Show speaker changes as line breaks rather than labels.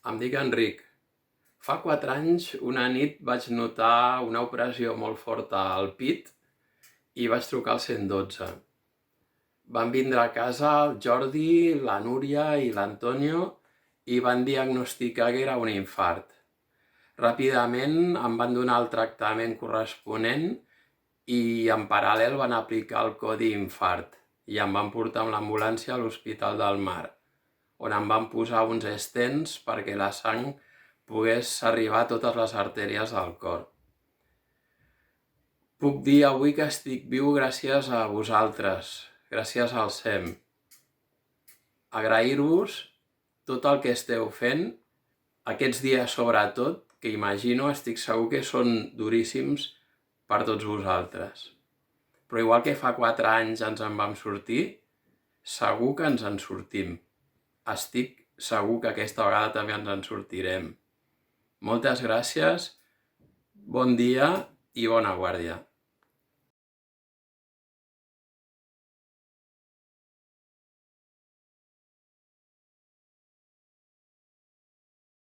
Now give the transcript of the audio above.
Em dic Enric. Fa 4 anys, una nit, vaig notar una opressió molt forta al pit i vaig trucar al 112. Van vindre a casa el Jordi, la Núria i l'Antonio i van diagnosticar que era un infart. Ràpidament em van donar el tractament corresponent i en paral·lel van aplicar el codi infart i em van portar amb l'ambulància a l'Hospital del Mar, on em van posar uns stents perquè la sang pogués arribar a totes les artèries del cor. Puc dir avui que estic viu gràcies a vosaltres, gràcies al SEM. Agrair-vos tot el que esteu fent, aquests dies sobretot, que imagino, estic segur que són duríssims per tots vosaltres. Però igual que fa 4 anys ens en vam sortir, segur que ens en sortim. Estic segur que aquesta vegada també ens en sortirem. Moltes gràcies, bon dia i bona guàrdia.